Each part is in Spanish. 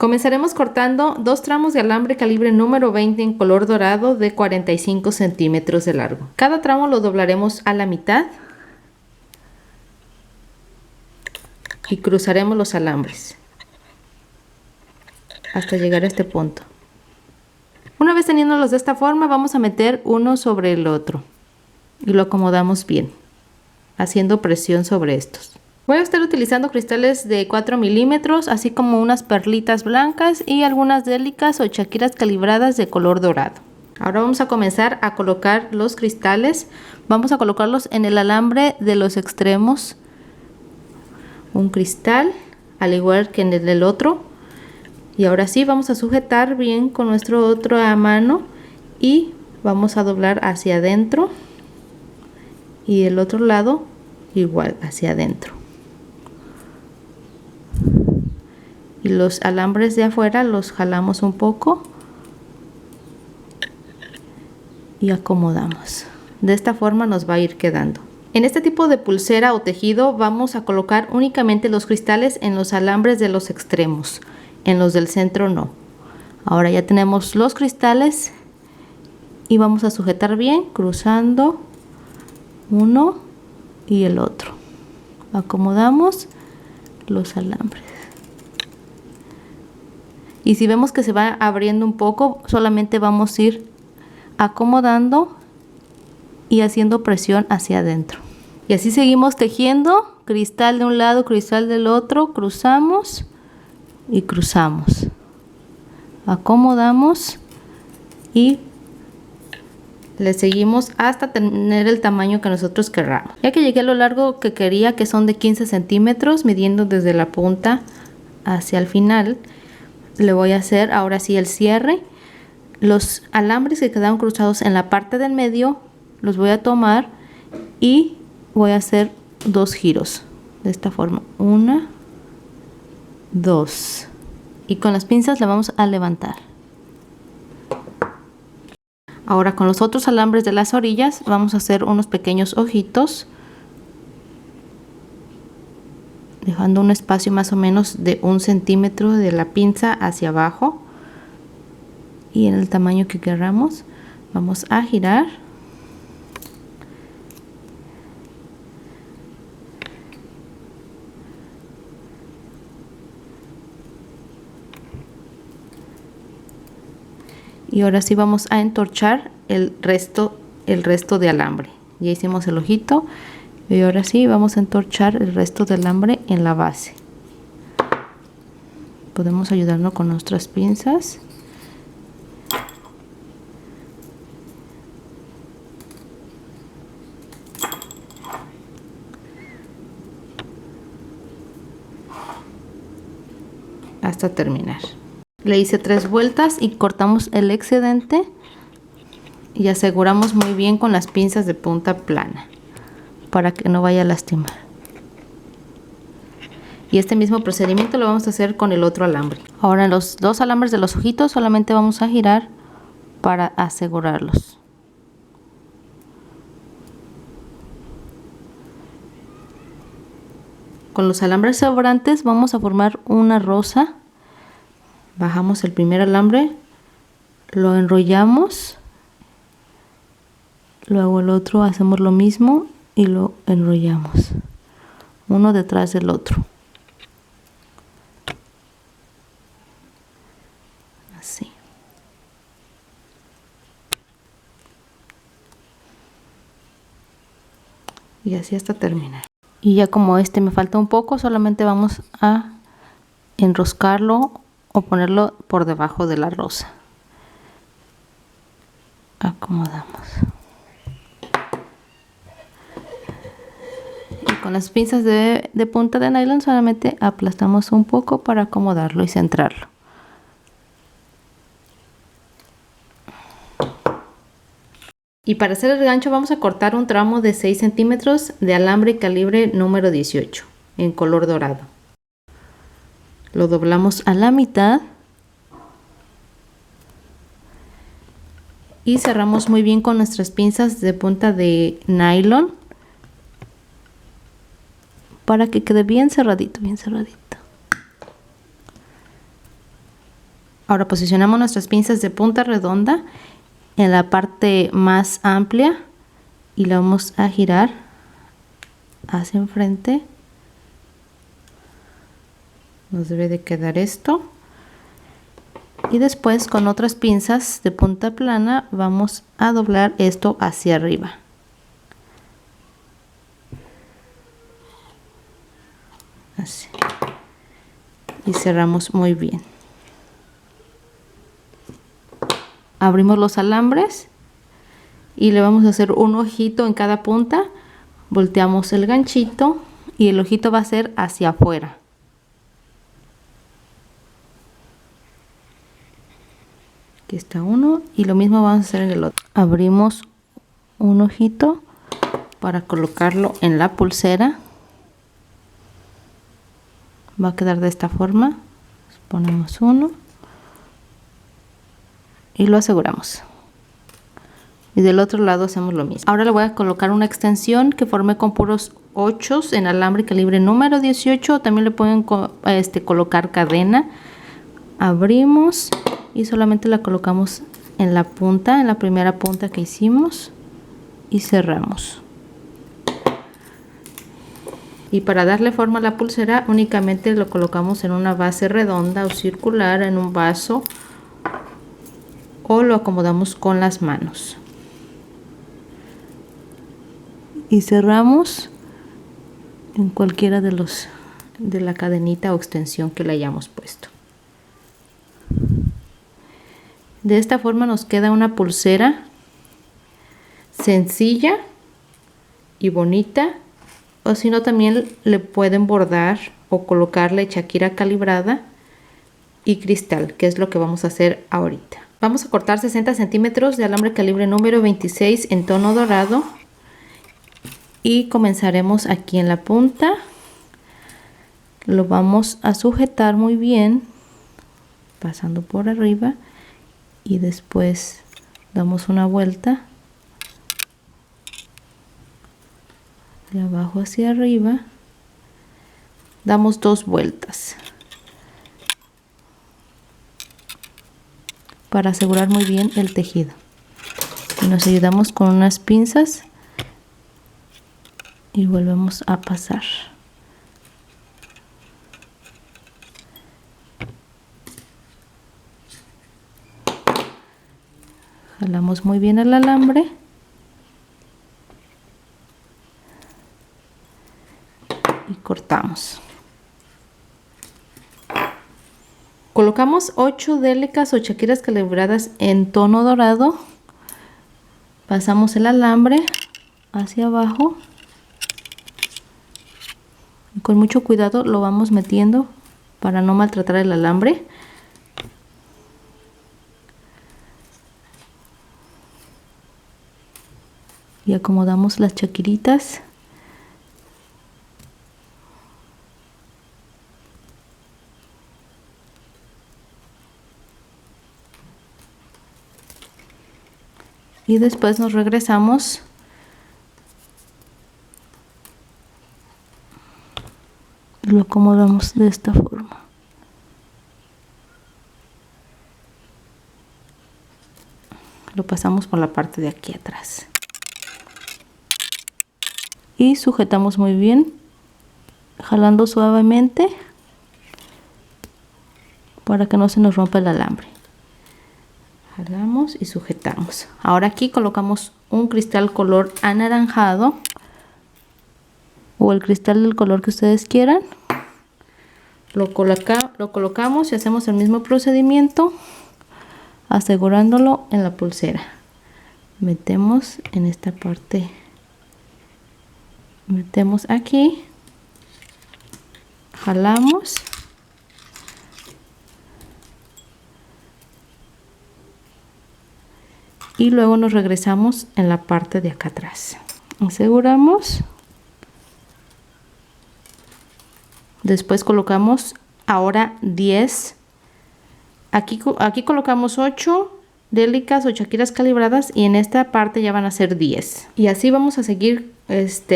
Comenzaremos cortando 2 tramos de alambre calibre número 20 en color dorado de 45 centímetros de largo. Cada tramo lo doblaremos a la mitad y cruzaremos los alambres hasta llegar a este punto. Una vez teniéndolos de esta forma, vamos a meter uno sobre el otro y lo acomodamos bien, haciendo presión sobre estos. Voy a estar utilizando cristales de 4 milímetros, así como unas perlitas blancas y algunas délicas o chaquiras calibradas de color dorado. Ahora vamos a comenzar a colocar los cristales. Vamos a colocarlos en el alambre de los extremos. Un cristal, al igual que en el del otro. Y ahora sí vamos a sujetar bien con nuestro otro a mano y vamos a doblar hacia adentro. Y el otro lado igual hacia adentro. Y los alambres de afuera los jalamos un poco y acomodamos. De esta forma nos va a ir quedando. En este tipo de pulsera o tejido vamos a colocar únicamente los cristales en los alambres de los extremos, en los del centro no. Ahora ya tenemos los cristales y vamos a sujetar bien cruzando uno y el otro. Acomodamos los alambres. Y si vemos que se va abriendo un poco, solamente vamos a ir acomodando y haciendo presión hacia adentro. Y así seguimos tejiendo, cristal de un lado, cristal del otro, cruzamos y cruzamos. Acomodamos y le seguimos hasta tener el tamaño que nosotros querramos. Ya que llegué a lo largo que quería, que son de 15 centímetros, midiendo desde la punta hacia el final, le voy a hacer ahora sí el cierre. Los alambres que quedaron cruzados en la parte del medio los voy a tomar y voy a hacer 2 giros de esta forma, 1, 2, y con las pinzas le vamos a levantar. Ahora con los otros alambres de las orillas vamos a hacer unos pequeños ojitos, dejando un espacio más o menos de 1 centímetro de la pinza hacia abajo y en el tamaño que queramos. Vamos a girar y ahora sí vamos a entorchar el resto de alambre. Ya hicimos el ojito y ahora sí vamos a entorchar el resto del alambre en la base. Podemos ayudarnos con nuestras pinzas. Hasta terminar. Le hice 3 vueltas y cortamos el excedente y aseguramos muy bien con las pinzas de punta plana para que no vaya a lastimar. Y este mismo procedimiento lo vamos a hacer con el otro alambre. Ahora en los 2 alambres de los ojitos solamente vamos a girar para asegurarlos. Con los alambres sobrantes vamos a formar una rosa. Bajamos el primer alambre, lo enrollamos, luego el otro hacemos lo mismo y lo enrollamos, uno detrás del otro. Así. Y así hasta terminar. Y ya como este me falta un poco, solamente vamos a enroscarlo o ponerlo por debajo de la rosa. Acomodamos. Y con las pinzas de punta de nylon solamente aplastamos un poco para acomodarlo y centrarlo. Y para hacer el gancho vamos a cortar un tramo de 6 centímetros de alambre calibre número 18 en color dorado. Lo doblamos a la mitad y cerramos muy bien con nuestras pinzas de punta de nylon para que quede bien cerradito, bien cerradito. Ahora posicionamos nuestras pinzas de punta redonda en la parte más amplia y la vamos a girar hacia enfrente. Nos debe de quedar esto. Y después con otras pinzas de punta plana vamos a doblar esto hacia arriba. Así. Y cerramos muy bien. Abrimos los alambres y le vamos a hacer un ojito en cada punta. Volteamos el ganchito y el ojito va a ser hacia afuera. Aquí está uno y lo mismo vamos a hacer en el otro. Abrimos un ojito para colocarlo en la pulsera. Va a quedar de esta forma. Ponemos uno y lo aseguramos. Y del otro lado hacemos lo mismo. Ahora le voy a colocar una extensión que formé con puros 8 en alambre calibre número 18. También le pueden colocar cadena. Abrimos y solamente la colocamos en la punta, en la primera punta que hicimos, y cerramos. Y para darle forma a la pulsera únicamente lo colocamos en una base redonda o circular, en un vaso, o lo acomodamos con las manos y cerramos en cualquiera de la cadenita o extensión que le hayamos puesto. De esta forma nos queda una pulsera sencilla y bonita, o si no también le pueden bordar o colocarle Shakira calibrada y cristal, que es lo que vamos a hacer ahorita. Vamos a cortar 60 centímetros de alambre calibre número 26 en tono dorado y comenzaremos aquí en la punta. Lo vamos a sujetar muy bien pasando por arriba y después damos una vuelta de abajo hacia arriba, damos 2 vueltas para asegurar muy bien el tejido y nos ayudamos con unas pinzas y volvemos a pasar. Jalamos muy bien el alambre y cortamos. Colocamos 8 délicas o shakiras calibradas en tono dorado. Pasamos el alambre hacia abajo y con mucho cuidado lo vamos metiendo para no maltratar el alambre. Y acomodamos las shakiritas. Y después nos regresamos y lo acomodamos de esta forma. Lo pasamos por la parte de aquí atrás. Y sujetamos muy bien, jalando suavemente para que no se nos rompa el alambre. Jalamos y sujetamos. Ahora aquí colocamos un cristal color anaranjado o el cristal del color que ustedes quieran. Lo colocamos y hacemos el mismo procedimiento, asegurándolo en la pulsera. Metemos en esta parte. Metemos aquí, jalamos y luego nos regresamos en la parte de acá atrás. Aseguramos. Después colocamos ahora 10. Aquí colocamos 8 délicas o shakiras calibradas y en esta parte ya van a ser 10. Y así vamos a seguir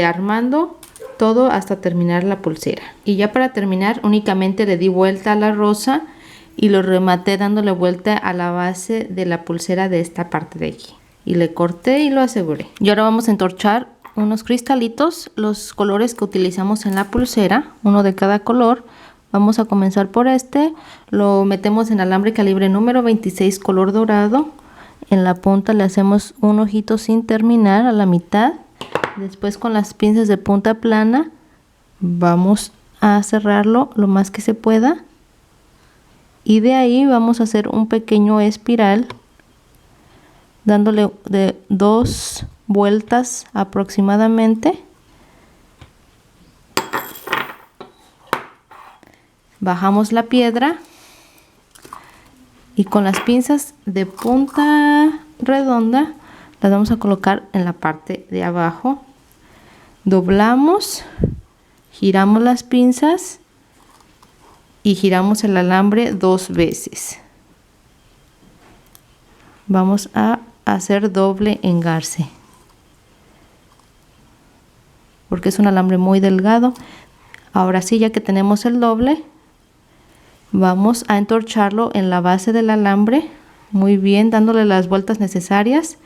armando todo hasta terminar la pulsera. Y ya para terminar únicamente le di vuelta a la rosa y lo rematé dándole vuelta a la base de la pulsera de esta parte de aquí. Y le corté y lo aseguré. Y ahora vamos a entorchar unos cristalitos, los colores que utilizamos en la pulsera, uno de cada color. Vamos a comenzar por este, lo metemos en alambre calibre número 26 color dorado. En la punta le hacemos un ojito sin terminar a la mitad. Después con las pinzas de punta plana vamos a cerrarlo lo más que se pueda. Y de ahí vamos a hacer un pequeño espiral dándole de 2 vueltas aproximadamente. Bajamos la piedra y con las pinzas de punta redonda las vamos a colocar en la parte de abajo. Doblamos, giramos las pinzas y giramos el alambre 2 veces. Vamos a hacer doble engarce porque es un alambre muy delgado. Ahora sí, ya que tenemos el doble, vamos a entorcharlo en la base del alambre muy bien, dándole las vueltas necesarias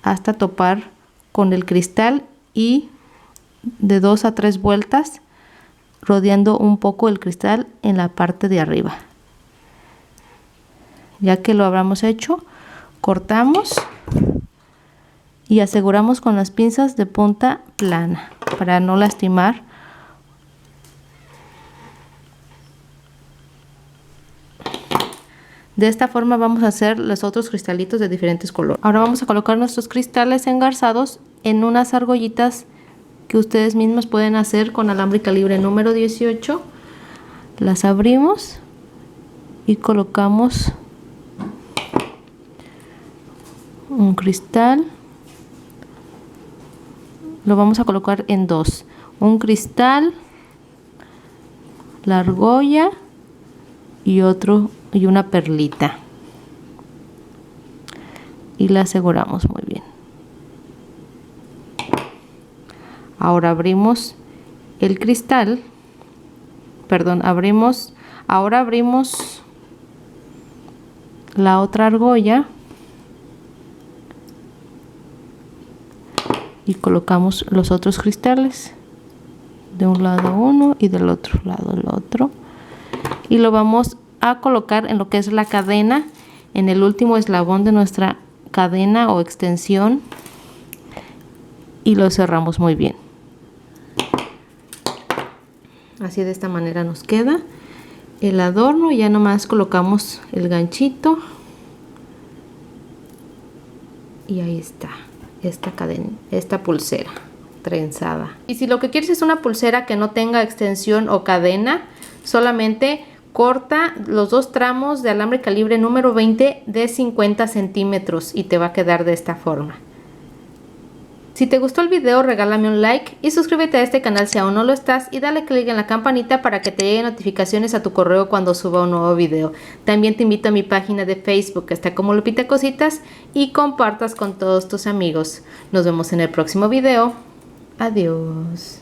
hasta topar con el cristal y de 2 a 3 vueltas rodeando un poco el cristal en la parte de arriba. Ya que lo habremos hecho, cortamos y aseguramos con las pinzas de punta plana para no lastimar. De esta forma vamos a hacer los otros cristalitos de diferentes colores. Ahora vamos a colocar nuestros cristales engarzados en unas argollitas que ustedes mismos pueden hacer con alambre calibre número 18. Las abrimos y colocamos un cristal. Lo vamos a colocar en 2. Un cristal, la argolla y otro y una perlita. Y la aseguramos muy bien. Ahora abrimos el cristal, ahora abrimos la otra argolla y colocamos los otros cristales, de un lado uno y del otro lado el otro, y lo vamos a colocar en lo que es la cadena, en el último eslabón de nuestra cadena o extensión, y lo cerramos muy bien. Así, de esta manera nos queda el adorno. Ya nomás colocamos el ganchito y ahí está esta cadena, esta pulsera trenzada. Y si lo que quieres es una pulsera que no tenga extensión o cadena, solamente corta los 2 tramos de alambre calibre número 20 de 50 centímetros y te va a quedar de esta forma. Si te gustó el video, regálame un like y suscríbete a este canal si aún no lo estás, y dale click en la campanita para que te lleguen notificaciones a tu correo cuando suba un nuevo video. También te invito a mi página de Facebook, que está como Lupita Cositas, y compartas con todos tus amigos. Nos vemos en el próximo video. Adiós.